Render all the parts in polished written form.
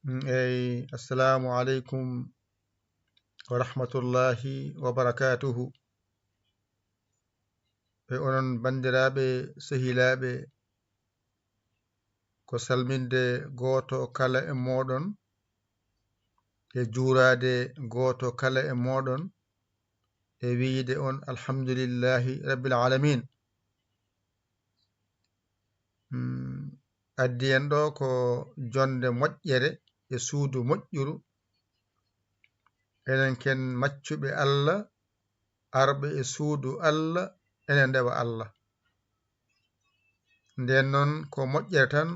Assalamu alaikum wa rahmatullahi wa barakatuhu. Onon bandiraɓe sehilaɓe, ko salminde goto kala e moɗon e juurade goto kala e moɗon e wiide on alhamdulillahi rabbil alamin. Addi en ɗo ko jonde moƴƴere e suudu moƴƴuru, enen ken maccuɓe Allah arɓe e suudu Allah enen ndewa Allah. Nden noon ko moƴƴere tan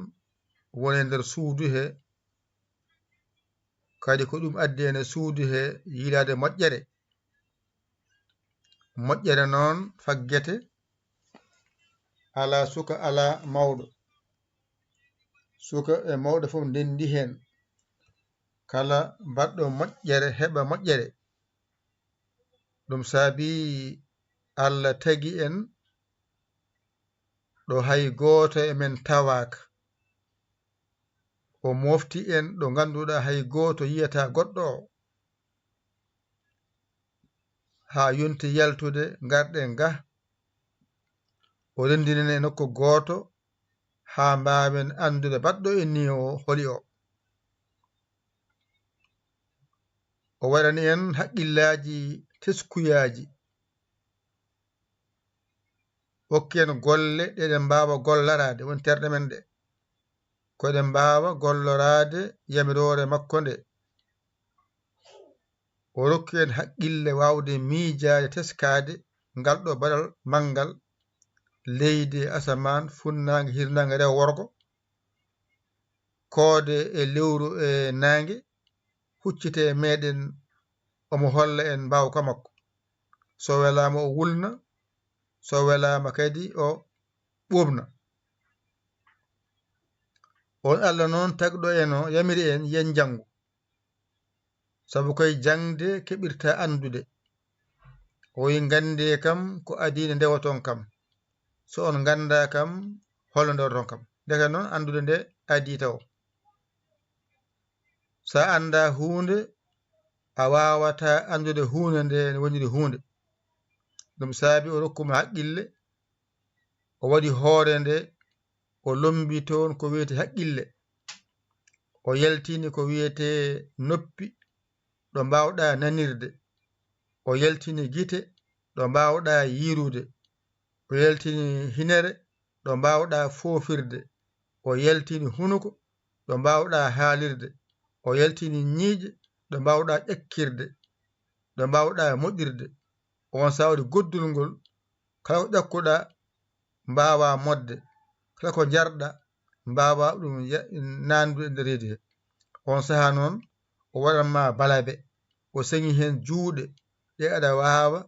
woni e nder suudu he, kadi ko ɗum addi en e suudu he yiilade moƴƴere. Moƴƴere noon faggete ala suka ala mawɗo, suka e mawɗo fof ndendi hen. Kala mbaɗɗo moƴƴere heɓa moƴƴere. Ɗum saabi Allah tagi en ɗo hay goto e men tawaka. O mofti en ɗo ganduɗa hay goto yiyata goɗɗo o. Ha yonti yaltude garɗen ga o rendinen e nokku goto ha mbawen andude baɗɗo en ni o holi o. O waɗani en haqqillaji teskuyaji, hokki en golle ɗeɗen mbawa gollarade, woni terɗe men ɗe koɗen mbawa gollorade yamirore makko nde. O rokki en haqqille wawde miijade teskade ngal ɗo baɗal manggal, leydi asaman funnange hirnange rewo worgo, koode e lewru e nangue, huccite e meɗen omo holla en mbawka makko. So welama o wulna, so welama kadi o ɓuɓna. On Allah noon tagɗo en o yamiri en yen jangu, sabu koye jangde keɓirta andude. O wi gande kam ko adine ndewaton kam, so on ganda kam holno ndewaton kam. Ndeke noon andude nde adi taw. Sa anda hunde a wawata andude hunde nde ne woniri hunde. Ɗum saabi o rokkuma haqqille, o waɗi hoore nde, o lombi toon ko wiyete haqqille, o yaltini ko wiyete noppi ɗo mbawɗa nanirde, o yaltini gite ɗo mbawɗa yirude, o yaltini hinere ɗo mbawɗa foofirde, o yaltini hunuko ɗo mbawɗa haalirde, o yaltini ñiiƴe ɗo mbawɗa ƴakkirde, ɗo mbawɗa moɗirde. On sawdi goddul ngol kala ko ƴakkuɗa mbawa modde, kala ko jarɗa mbawa ɗum nandude e nder reedi he. On saha noon o waɗanma balabe, o sañi hen juuɗe ɗe aɗa wawa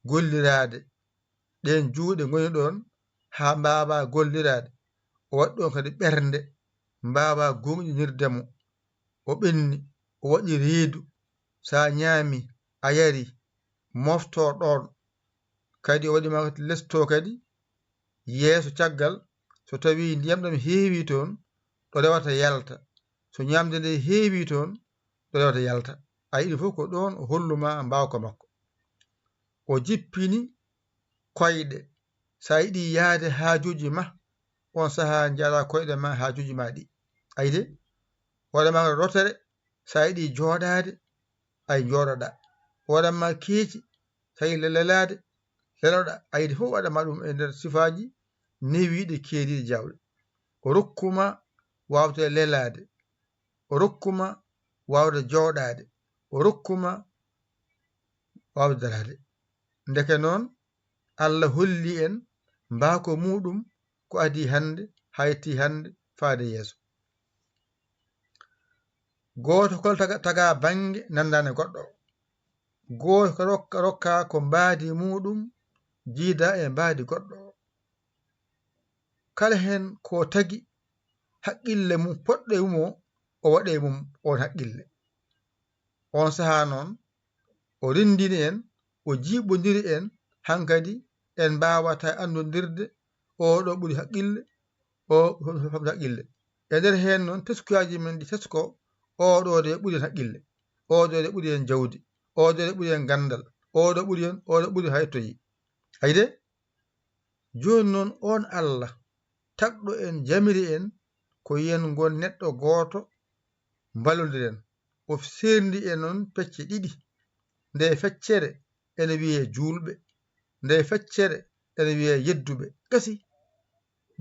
gollirade, ɗen juuɗe goni ɗon ha mbawa gollirade. O waɗi ɗon kadi ɓernde mbawa gonɗinirdemo. O ɓenni, o waɗi reedu, sa ñaami a yari mofto ɗon. Kadi o waɗima lesto kadi yeeso caggal, so tawi ndiyam ɗam heewi toon ɗo rewata yalta, so ñamde nde heewi toon ɗo rewata yalta. A yiɗi fof ko ɗon o holluma mbawka makko. O jippini koyɗe, sa yiɗi yaade haajuji ma on saha jaada koyɗe ma haajuji ma ɗi. Ayide waɗama rotere, sa yiɗi jooɗade ay jooɗoɗa. Waɗanma keeci, sa yiɗi lelade leloɗa. Ayidi fof waɗama ɗum e nder sifaji newiɗe keeriɗe jawɗe. O rokkuma wawde lelade, o rokkuma wawde jooɗade, o rokkuma wawde darade. Ndeke noon Allah holli en mbako muɗum ko adi hande ha yetti hande faade yeeso. Goto kol taga bange nandane goɗɗo, goto ko rokka ko mbaadi muɗum jiida e mbaadi goɗɗo. Kala hen ko tagi haqqille mum poɗɗo mum o waɗe mum on haqqille. On saha noon o rendini en, o jiɓodiri en, hankadi en mbawata andodirde oɗo ɓuri haqqille, o famde haqqille. E nder hen noon teskuyaji men ɗi tesko oɗo de ɓuri en haqqille, oɗo de ɓuri en jawdi, oɗo de ɓuri en gandal, oɗo ɓuri haytoyi. Hayde joni noon on Allah tagɗo en jamiri en ko yen gon neɗɗo goto mballodiren o serndi e noon pecce ɗiɗi. Nde feccere ene wiye julɓe, nde feccere ene wiye yedduɓe. Gasi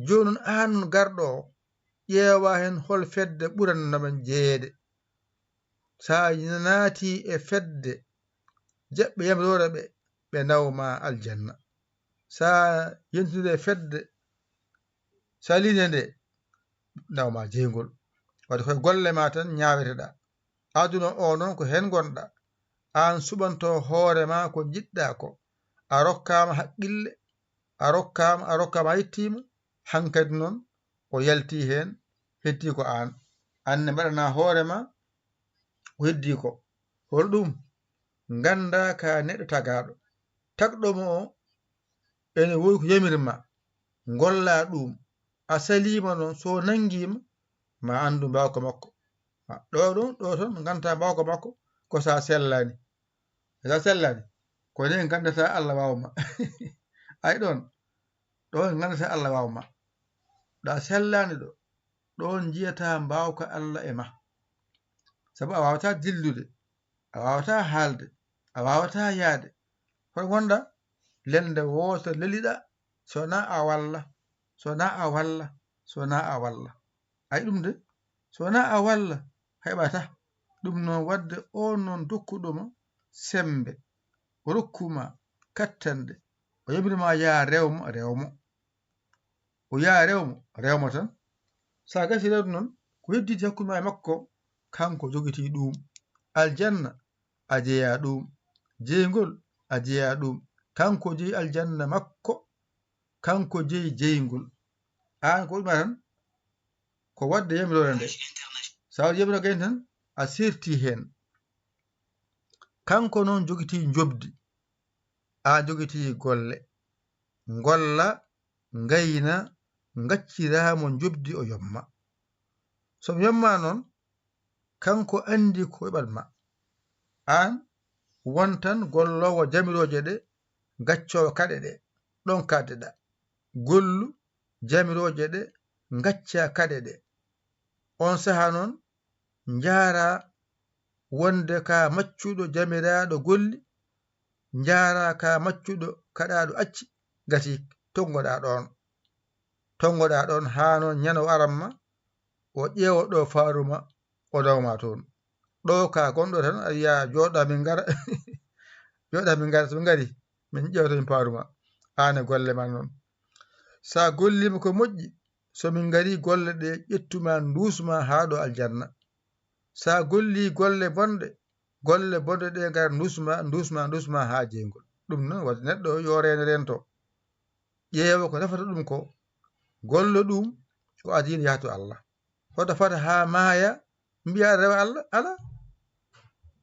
joni noon an garɗo o ƴeewa hen hol fedde ɓurannomen jeeyede. Sa naati e fedde jaɓɓe yamirore ɓe nawma aljanna. Sa yentide e fedde saline nde nawma jeygol. Wadde koye golle ma tan ñaweteɗa. Aduna o noon ko hen gonɗa, an suɓanto hoorema ko jiɗɗa ko. A rokkama haqqille, a rokkama a yettima, hankkadi noon o yalti hen heddi ko an. Anne mbaɗana hoorema ko heddi ko. Hol ɗum ganda ka neɗɗo tagaɗo. Tagɗomo o ene woodi ko yamirma, golla ɗum. A salima noon so nanguima ma andu mbawka makko. Ɗo ton ganta mbawka makko ko sa sellani. Sa sellani ko ni gandata Allah wawma. Ay ɗon gandata Allah wawma. ɗa sellani ɗon jiyata mbawka Allah e ma. Sabu a wawata dillude, a wawata haalde, a wawata yaade. Hoto gonɗa lende woto leliɗa sona a walla. Ay ɗum de sona a walla heɓata. Ɗum noon wadde o noon dokkuɗoma sembe, o rokkuma kattande, o yamirima ya rewmo, o ya rewmo tan. Sa gasi rewde noon ko hedditi hakkude ma e makko kanko jogiti ɗum. Aljanna a jeeya ɗum, jeygol a jeeya ɗum. Kanko jeeyi aljanna makko, kanko jeeyi jeygol. An ko ɗuma tan ko wadde yamirore nde. Sa waɗi yamirore gayni tan a serti hen. Kanko noon jogiti jobdi, a jogiti golle. Golla, gayna, gacciramo jobdi o yomma. Somo yomma noon kanko andi ko heɓatma. An wontan gollowo jamiroje ɗe, gaccowo kaɗe ɗe, ɗon kaddeɗa. Gollu jamiroje ɗe, gacca kaɗe ɗe. On saha noon jaara wonde ka maccuɗo jamiraɗo golli, jaara ka maccuɗo kaɗaɗo acci, gati tongoɗa ɗon ha noon ñano aranma o ƴeewa ɗo faruma o dawma toon. Ɗo ka gonɗo tan a yiya joɗa min gara so min gari min ƴewta min paruma. An e golle ma noon. Sa gollima ko moƴƴi, so min gari golle ɗe ƴettuma dusma ha ɗo aljanna. Sa golli golle bonɗe ɗe gara dusma ha jeygol. Ɗum noon wadde neɗɗo yo rento ƴeewa ko nafata ɗum ko, gollo ɗum ko adina yahto Allah. Hoto fata ha maaya mbiya aɗa rewa Allah ala.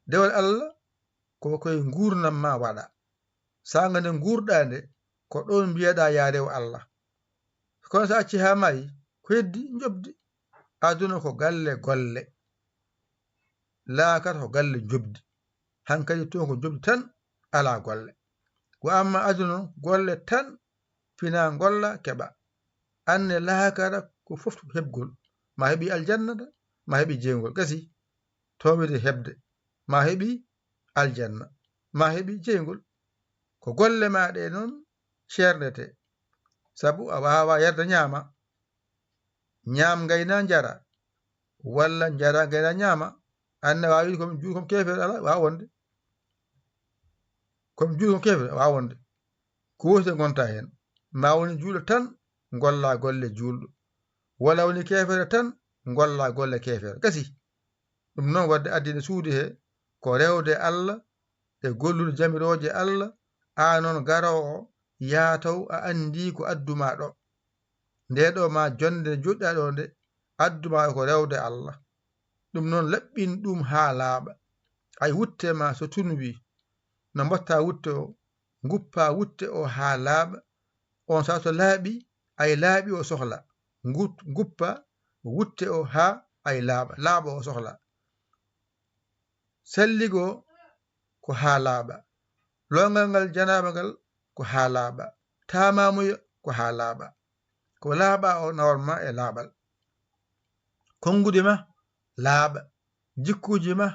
Dewal Allah ko koye gurnam ma waɗa. Saga nde gurɗa nde ko ɗon mbiyeɗa ya rew Allah. Kono sa acci ha maayi ko heddi jobdi. Aduna ko galle golle, laakata ko galle jobdi. Hankkadi to ko jobdi tan ala golle. Wa amma aduna golle tan fina golla keɓa. Anne laakara ko fof heɓgol. Ma heɓi aljanna ma heɓi jeygol. Gasi towide hebde ma heɓi aljanna ma heɓi jeygol. Ko golle maɗe noon cerdete. Sabu a wawa yarda ñam gayna jara, walla jara gayna ñama. Anne wawi komi juuɗe kom kefere ala wawa wonde. Komi juuɗe kom kefere wawa wonde. Ko wote gonta hen. Ma woni juuɗo tan golla golle julɗo, walla woni kefere tan golla golle kefere. Gasi ɗum noon wadde addide suude he ko rewde Allah e gollude jamiroje Allah. A noon garowo yaataw a andi ko adduma ɗo. Nde ɗo ma jonde joɗɗa ɗo nde adduma ko rewde Allah. Ɗum noon laɓɓin ɗum ha laaɓa. Ay wutte ma so tunwi no mbatta wutte o, guppa wutte o ha laaɓa. On sa so laaɓi ay laaɓi o sohla. Guppa wutte o ha ay laaɓa o sohla. salligo ko haa laaɓa, longal ngal janaba ngal ko haa laaɓa, tamamuya ko haa laaɓa, ko laaɓa o nawatma e laaɓal, kongude ma laaɓa, jikkuji ma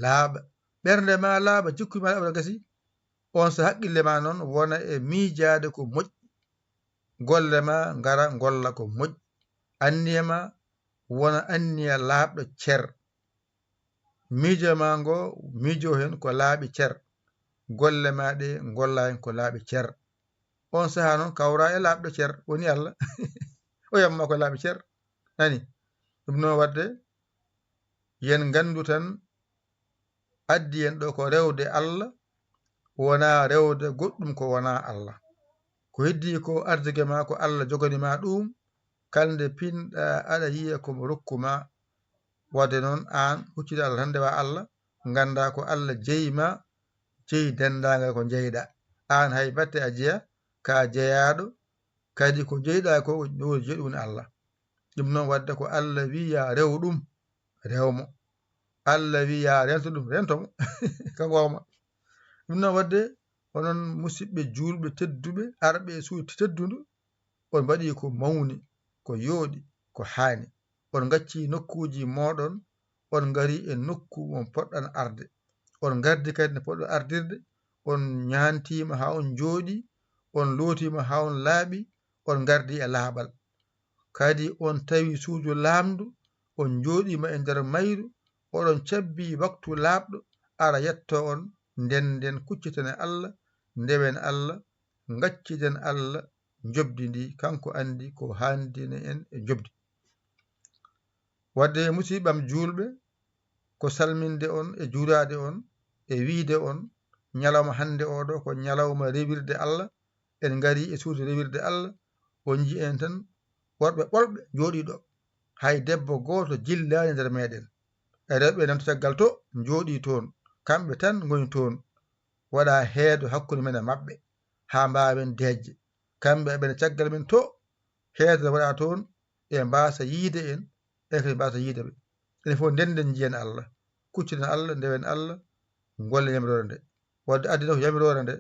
laaɓa, ɓernde ma laaɓa, jikkuji ma laaɓa gasi, on so haqqille ma noon wona e miijade ko moƴƴi, golle ma ngara golla ko moƴƴi, anniya ma wona anniya laaɓɗo cer, miijo ma ngo miijo hen ko laaɓi cer, golle ma ɗe golla hen ko laaɓi cer. On saha noon kawra e laaɓɗo cer woni Allah o yamma ko laaɓi cer, nani. ɗum noon wadde yen gandu tan addi en ɗo ko rewde Allah wona rewde goɗɗum ko wona Allah, ko heddi ko ardigue ma ko Allah joganima ɗum, kalde pinɗa aɗa yiya komo rokkuma, wadde noon an huccude Allah tan ndewa Allah, ganda ko Allah jeyima, jeyi dendagal ko jeyɗa, an hay batte a jeeya, ka jeeyaɗo, kadi ko jeyɗa ko jeeyi ɗum Allah. ɗum noon wadde ko Allah wi ya rew ɗum rewmo, Allah wi ya rento ɗum rentomo ka gowma. ɗum noon wadde onon musidɓe julɓe tedduɓe arɓe e suudu teddudu, on mbaɗi ko mawni, ko yooɗi, ko haani, on gacci nokkuji moɗon, on ngari e nokku on poɗɗan arde, on gardi kadi ne poɗɗo ardirde, on ñantima ha on jooɗi, on lootima ha on laaɓi, on gardi e laaɓal, kadi on tawi suudu laamdu, on jooɗima e nder mayru, oɗon cabbi waktu laaɓɗo, ara yetto on ndenden kucciten e Allah, ndewen Allah, gacciden Allah jobdi ndi kanko andi ko handine en e jobdi. wadde musidɓam julɓe, ko salminde on e juurade on e wiide on ñalawma hande oɗo ko ñalawma rewirde Allah, en ngari e suudu rewirde Allah, on ji en tan worɓe ɓolɓe jooɗiɗo, hay debbo goto jillani nder meɗen, e rewɓe namto caggal to jooɗi toon, kamɓe tan goni toon, waɗa heedo hakkude men e mabɓe ha mbawen dejje, kamɓe eɓene caggal men to, heedo waɗa toon e mbasa yiide en, e kadi mbasa yiideɓe, enen fof ndenden jiyen Allah, kucciden Allah, ndewen Allah, gollen yamirore nde. wadde addina ko yamirore nde,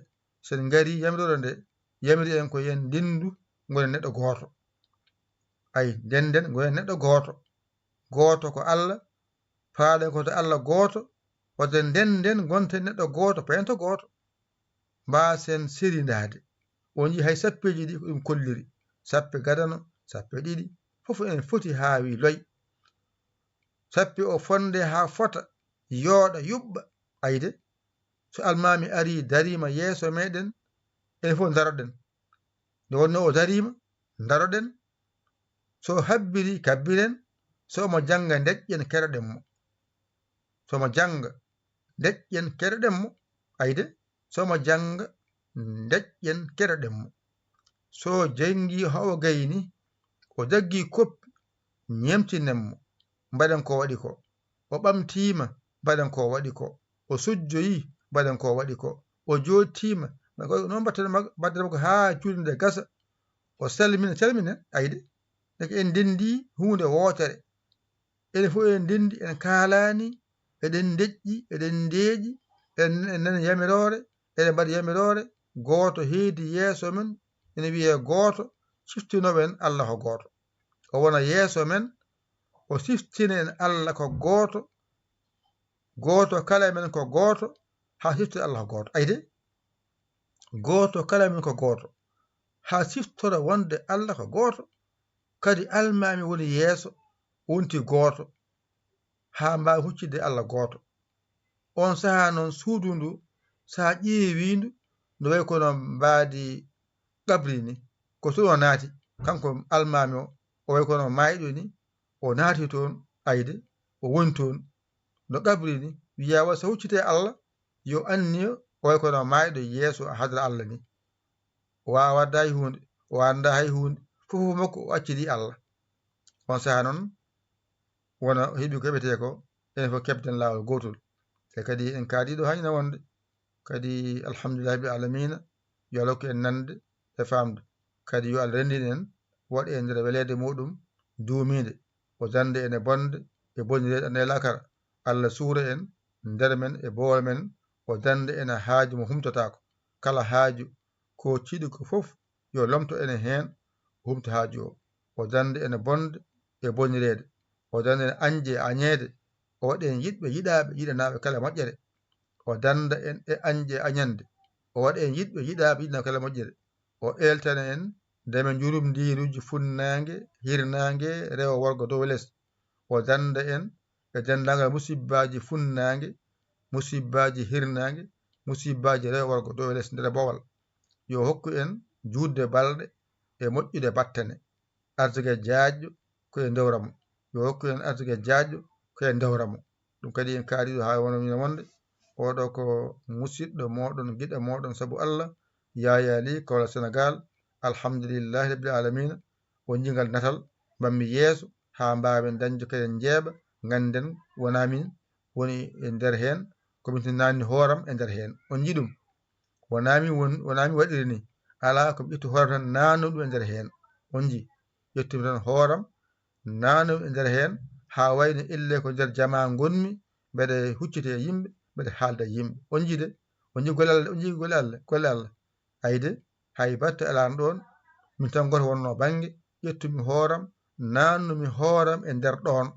sen ngari yamirore nde, yamiri en ko yen ndendu gonen neɗɗo goto, ayi ndenden gonen neɗɗo goto, goto ko Allah, paaɗen koto Allah goto, wadde ndenden gonten neɗɗo goto payento goto, mbasen serindade. on yi hay sappeji ɗi ko ɗum kolliri, sappe gadano, sappe ɗiɗi, fof en foti haawi loy, sappe o fonde ha fota, yooɗa yuɓɓa, ayde so almami ari darima yeeso meɗen, enen fof daroɗen, nde wonno o darima daroɗen, so habbiri kabbiren, so mo janga deƴƴen keɗoɗen mo, somo janga deƴƴen keɗoɗen mo, ayde somo janga deƴƴen keɗoɗen mo, so jangi hawo gayni o jaggi koppi ñemtinen mo, mbaɗen ko waɗi ko, o ɓamtima mbaɗen ko waɗi ko, o sujjoyi mbaɗen ko waɗi ko, o jottima noon mbaddata ko ha julde nde gasa, o salmina calminen, ayde deke en dendi hunde wotere, enen fof en dendi en kaalani, eɗen deƴƴi, eɗen ndeeƴi, en nani yamirore, eɗen mbaɗi yamirore, goto heedi yeeso men, ene wiye goto, siftinoɓen Allah ko goto, o wona yeeso men, o siftina en Allah ko goto, goto kala men ko goto, ha siftora Allah ko goto, ayde goto kala men ko goto, ha siftora wonde Allah ko goto, kadi almami woni yeeso, wonti goto, ha mbawi huccidde Allah goto. on saha noon suudu ndu sa ƴeewindu no way kono mbaadi qabri ni, ko toon o naati, kanko almami o way kono mayɗo ni, o naati toon, ayde o woni toon no qabri ni, wiya wa so huccite Allah yo anniyo o way kono mayɗo yeeso hadara Allah ni, o wawa wadda hay hunde, o anda hay hunde, fof makko o accidi Allah. on saha noon wona heeɓi ko heɓete ko, enen fof kebden lawol gotol, e kadi en kaadiɗo hañina wonde, kadi alhamdulillahi rabbil alamina, yo Allah hokku en nande e famde, kadi yo Allah rendin en, waɗa en nder welede muɗum duumide, o dande en e bonde e bonnireɗe e lakara, Allah suura en, nder men e boole men o danda ene haaju mo humtotako kala haaju ko ciɗi ko fof yo lomto ene heen humto haaju o danda ene bonde e bonirede o danda ene anje añeede o waɗi en yiɗɓe yiɗaɓe yiɗanaɓe kala moƴƴere o danda en e anje añande o waɗi en yiɗɓe yiɗaɓe yiɗanaɓe kala moƴƴere o eltana en ndemen jurumdiruji funnague hirnague rewo worgo dow less o danda en e dendagal musibbaji funnague musibbaji hirnague musibbaji rewo worgo dow less nder bowal yo hokku en judde balɗe e moƴƴude battane arsugue jaajƴo koye dewramo yo hokku en arsugue jaajƴo koye dewramo ɗum kadi en kaaliɗo ha wono wonde oɗo ko musidɗo moɗon guiɗo moɗon saabu Allah Yaya Ly Kolda Sénégal alhamdulillahi rabbil alamina o jingal natal bammi yeeso ha mbawen dañde koyen jeeɓa ganden wona min woni e nder hen komin nanni hooram e nder hen on jiiɗum wona min waɗiri ni ala komi ƴetti hooram tan nanno ɗum e nder hen on jii ƴettumi tan hooram nanno e nder hen ha wayno elle ko nder jama gonmi mbeɗa huccite e yimɓe mbeɗa haalda e yimɓe on jiide on jii golle Allah ayde hay batte alano ɗon min tan goto wonno banggue ƴettumi hooram nannumi hooram e nder ɗon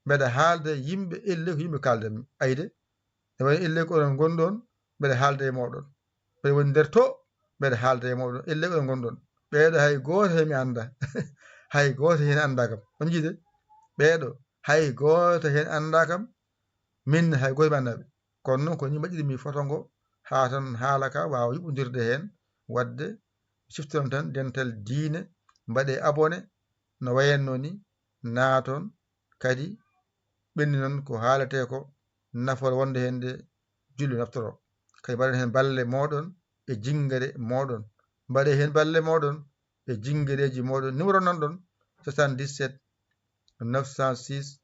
mbeɗa haalda e yimɓe elle ko yimɓe kaldanmi ayde ne wayi elle ko onon gonɗon mbeɗa haalda e moɗon ɓe woni nder to mbeɗa haalda e moɗon elle ko onon gonɗon ɓeeɗo hay goto hen mi anda hay goto hen anda kam on jiide ɓeeɗo hay goto hen anda kam min hay goto mi andaɓe kono noon ko ni mbaɗirimi photo ngo ha tan haala ka wawa yuɓɓodirde hen wadde siftoron tan dental diine mbaɗe abonné no wayanno ni naaton kadi ɓenni noon ko haalete ko nafoore wonde hen nde julɓe naftoro kadi mbaɗen hen balle moɗon e jingare moɗon mbaɗe hen balle moɗon e jinguereji moɗon numéro nan ɗon 77 906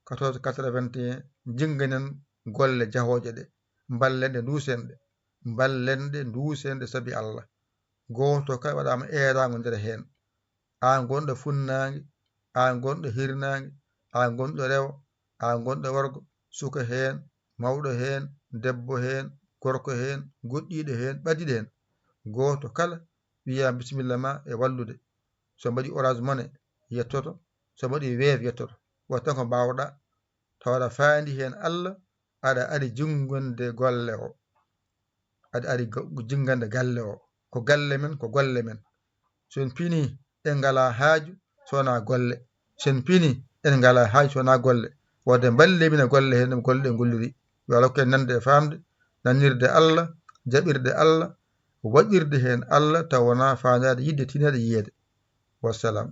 14 81 jinganen golle jahoje ɗe ballen ɗe duusen ɗe saabi Allah goto kala waɗama eerago nder hen an gonɗo funnague an gonɗo hirnague an gonɗo rewo an gonɗo worgo suka hen mawɗo hen debbo hen gorko hen goɗɗiɗo hen ɓaddiɗo hen goto kala wiya bisimilla ma e wallude so mbaɗi Orange Money yettoto so mbaɗi Wave yettoto wat tan ko mbawɗa taw aɗa faandi hen Allah aɗa ari jinggonde golle o aɗa ari jingande galle o ko galle men ko golle men so en pini en ngala haaju sowona golle sen pini en ngala haaju sowona golle wadde balle min e golle hen golle ɗe golliri yo Allah hokku en nande e famde nannirde Allah jaɓirde Allah waɗirde hen Allah taw wona fandade yidde tinede yiyede wassalam